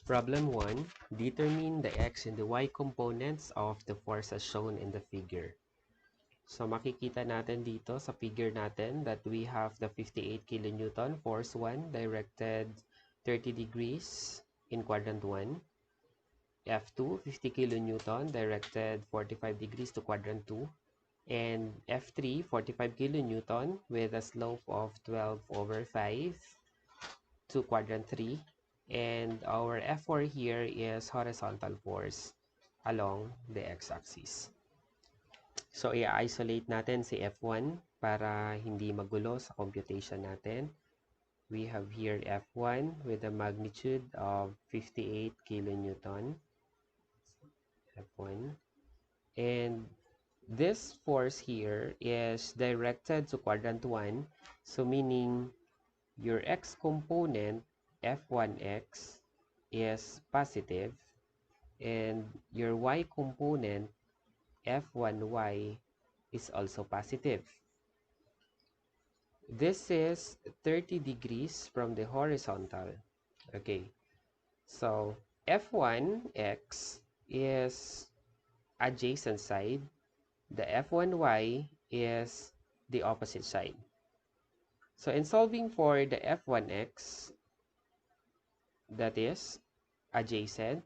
Problem 1. Determine the x and the y components of the force as shown in the figure. So makikita natin dito sa figure natin that we have the 58 kN force 1 directed 30 degrees in quadrant 1. F2, 50 kN directed 45 degrees to quadrant 2. And F3, 45 kN with a slope of 12 over 5 to quadrant 3. And our F4 here is horizontal force along the x-axis. So, i-isolate natin si F1 para hindi magulo sa computation natin. We have here F1 with a magnitude of 58 kN. F1. And this force here is directed to quadrant 1. So, meaning your x component, F1x, is positive, and your y component, F1y, is also positive. This is 30 degrees from the horizontal. Okay, so F1x is adjacent side. The F1y is the opposite side. So in solving for the F1x, that is adjacent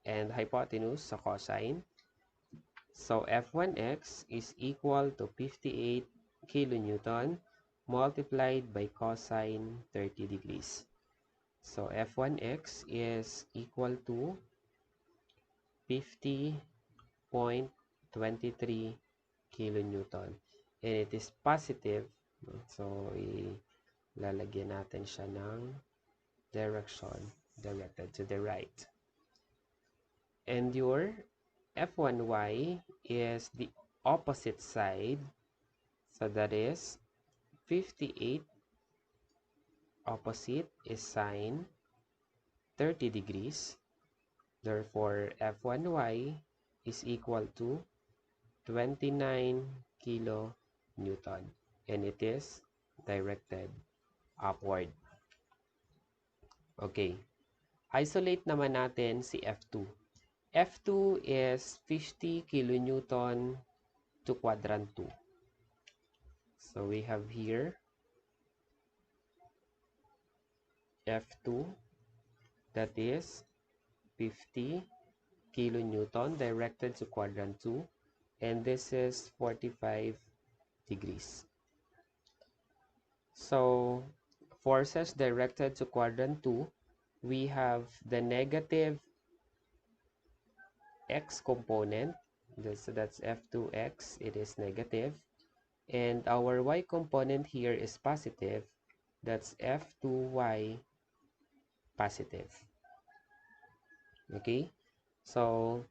and hypotenuse sa cosine. So F1x is equal to 58 kN multiplied by cosine 30 degrees. So F1x is equal to 50.23 kN. And it is positive. So ilalagyan natin siya ng direction directed to the right. And your F1y is the opposite side. So that is 58 opposite is sine 30 degrees. Therefore, F1y is equal to 29 kilonewton. And it is directed upward. Okay. Isolate naman natin si F2. F2 is 50 kilonewton to quadrant 2. So we have here F2, that is 50 kilonewton directed to quadrant 2, and this is 45 degrees. So forces directed to quadrant 2, we have the negative x component. So that's F2x, it is negative. And our y component here is positive. That's F2y positive. Okay? So,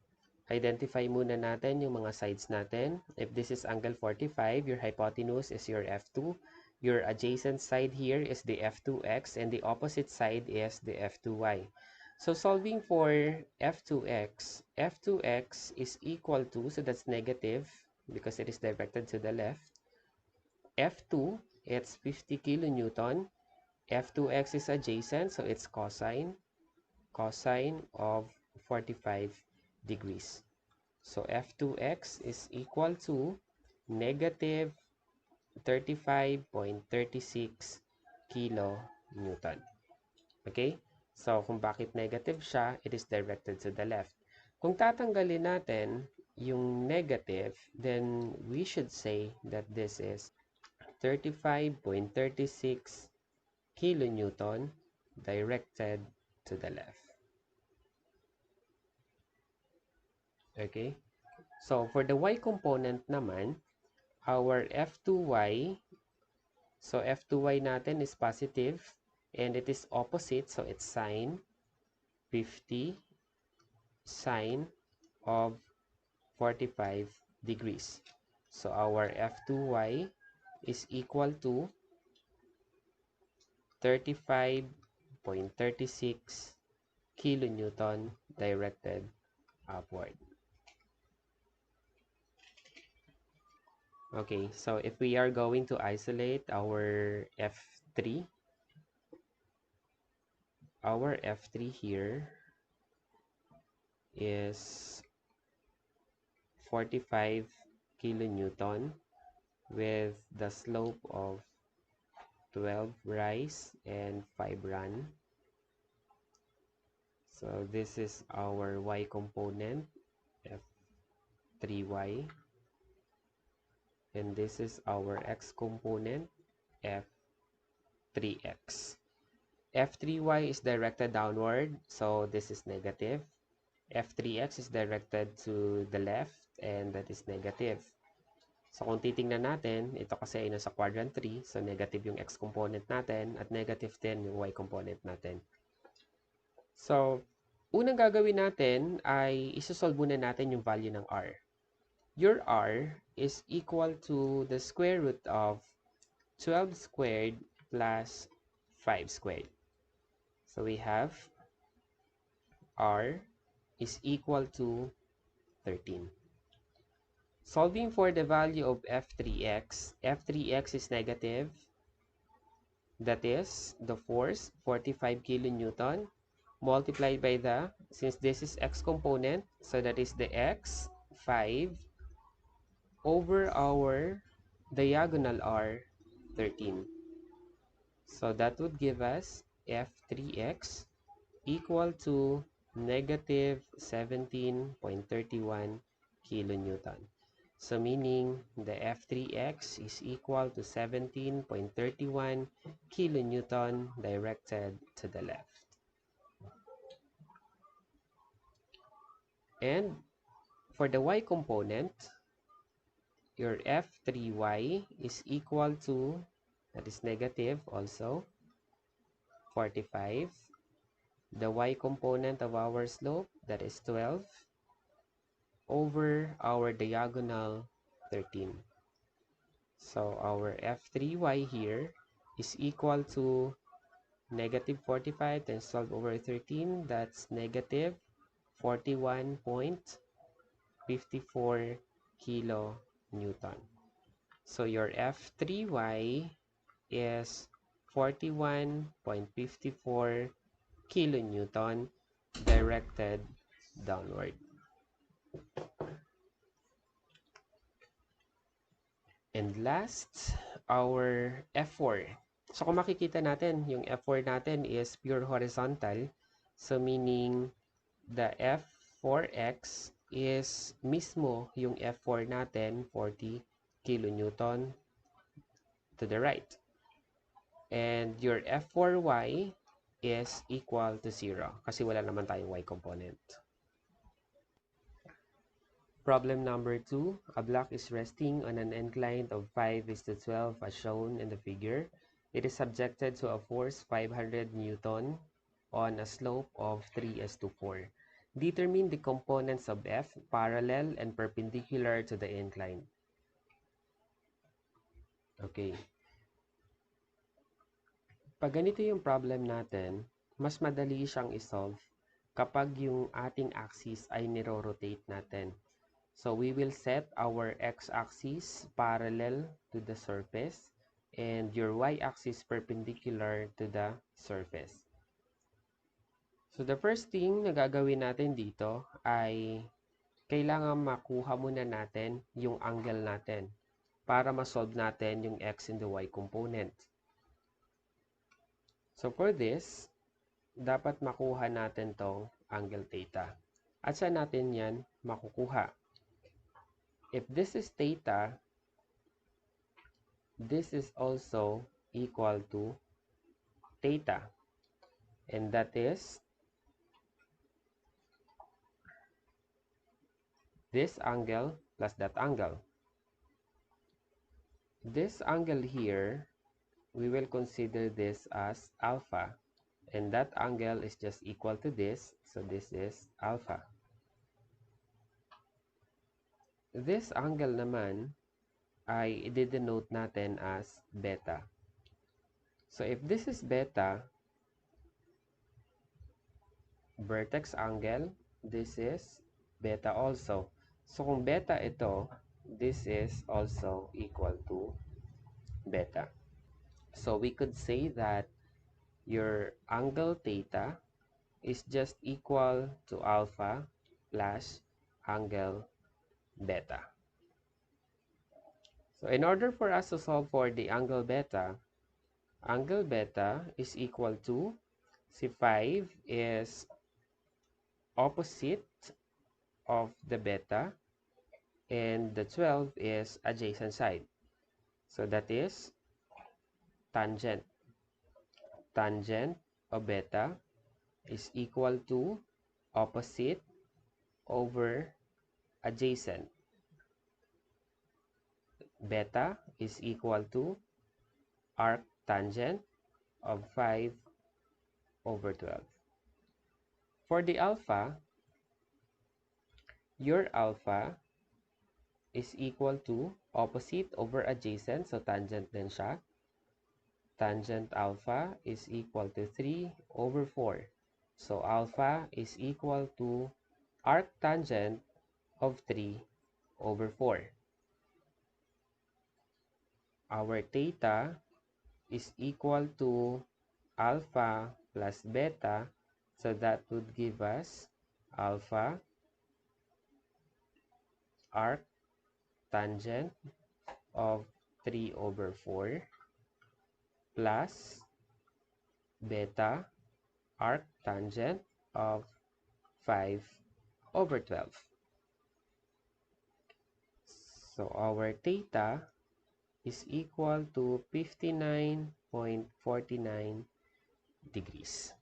identify muna natin yung mga sides natin. If this is angle 45, your hypotenuse is your F2. Your adjacent side here is the F2x, and the opposite side is the F2y. So, solving for F2x, F2x is equal to, so that's negative because it is directed to the left. F2, it's 50 kilonewton. F2x is adjacent, so it's cosine of 45 degrees. So F2x is equal to negative 35.36 kilonewton. Okay? So, kung bakit negative siya, it is directed to the left. Kung tatanggalin natin yung negative, then we should say that this is 35.36 kilonewton directed to the left. Okay? So, for the y component naman, our F2y, so F2y natin is positive, and it is opposite, so it's sine 50 sine of 45 degrees. So, our F2y is equal to 35.36 kilonewton directed upward. Okay, so if we are going to isolate our F3, our F3 here is 45 kilonewton with the slope of 12 rise and 5 run. So this is our y component, F3y, and this is our x component, F3x. F3y is directed downward, so this is negative. F3x is directed to the left, and that is negative. So kung titingnan natin, ito kasi ay nasa quadrant 3, so negative yung x component natin, at negative din yung y component natin. So, unang gagawin natin ay isosolve muna natin yung value ng r. Your r is equal to the square root of 12 squared plus 5 squared. So we have r is equal to 13. Solving for the value of F3x, F3x is negative. That is the force, 45 kilonewton, multiplied by the, since this is x component, so that is the x, 5, over our diagonal r, 13. So that would give us F3x equal to negative 17.31 kilonewton. So meaning the F3x is equal to 17.31 kilonewton directed to the left. And for the y component, your F3y is equal to, that is negative also, 45. The y component of our slope, that is 12, over our diagonal 13. So our F3y here is equal to negative 45 times 12 over 13. That's negative 41.54 kilonewton. So your F3y is 41.54 kilonewton directed downward. And last, our F4. So kung makikita natin, yung F4 natin is pure horizontal. So meaning the F4x is mismo yung F4 natin, 40 kilonewton to the right. And your F4y is equal to 0 kasi wala naman tayong y component. Problem number 2, a block is resting on an incline of 5:12 as shown in the figure. It is subjected to a force 500 Newton on a slope of 3:4. Determine the components of F parallel and perpendicular to the incline. Okay. Pag ganito yung problem natin, mas madali siyang isolve kapag yung ating axis ay niro-rotate natin. So we will set our x-axis parallel to the surface and your y-axis perpendicular to the surface. So the first thing na gagawin natin dito ay kailangan makuha muna natin yung angle natin para ma-solve natin yung x and the y component. So for this, dapat makuha natin tong angle theta. At saan natin yan makukuha? If this is theta, this is also equal to theta. And that is this angle plus that angle. This angle here, we will consider this as alpha. And that angle is just equal to this. So this is alpha. This angle naman ay i-denote natin as beta. So if this is beta, vertex angle, this is beta also. So kung beta ito, this is also equal to beta. So we could say that your angle theta is just equal to alpha plus angle beta. So in order for us to solve for the angle beta is equal to, si 5 is opposite of the beta and the 12 is adjacent side. So that is tangent. Tangent of beta is equal to opposite over adjacent. Beta is equal to arc tangent of 5 over 12. For the alpha, your alpha is equal to opposite over adjacent, so tangent din siya. Tangent alpha is equal to 3 over 4. So alpha is equal to arc tangent of 3 over 4. Our theta is equal to alpha plus beta, so that would give us alpha arc tangent of 3 over 4 plus beta arc tangent of 5 over 12. So our theta is equal to 59.49 degrees.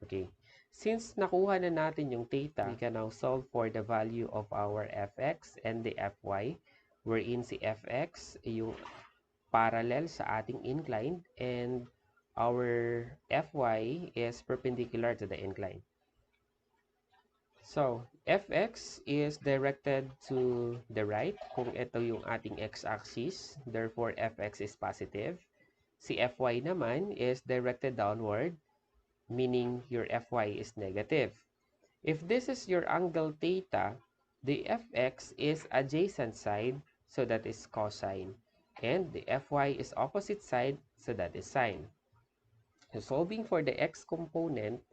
Okay. Since nakuha na natin yung theta, we can now solve for the value of our fx and the fy, wherein si fx yung parallel sa ating incline and our fy is perpendicular to the incline. So, fx is directed to the right kung ito yung ating x-axis. Therefore, fx is positive. Si fy naman is directed downward, meaning your fy is negative. If this is your angle theta, the fx is adjacent side, so that is cosine. And the fy is opposite side, so that is sine. So solving for the x component,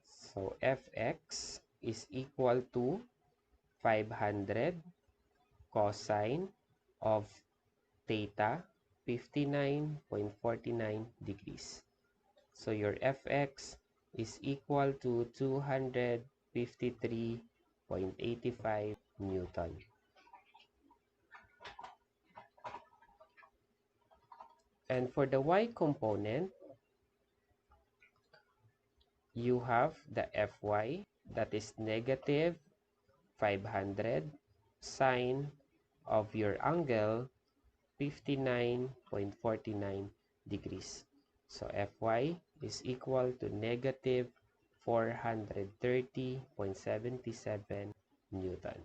so fx is equal to 500 cosine of theta, 59.49 degrees. So your fx is equal to 253.85 Newton. And for the y component, you have the fy, that is negative 500 sine of your angle 59.49 degrees. So fy is equal to negative 430.77 Newton.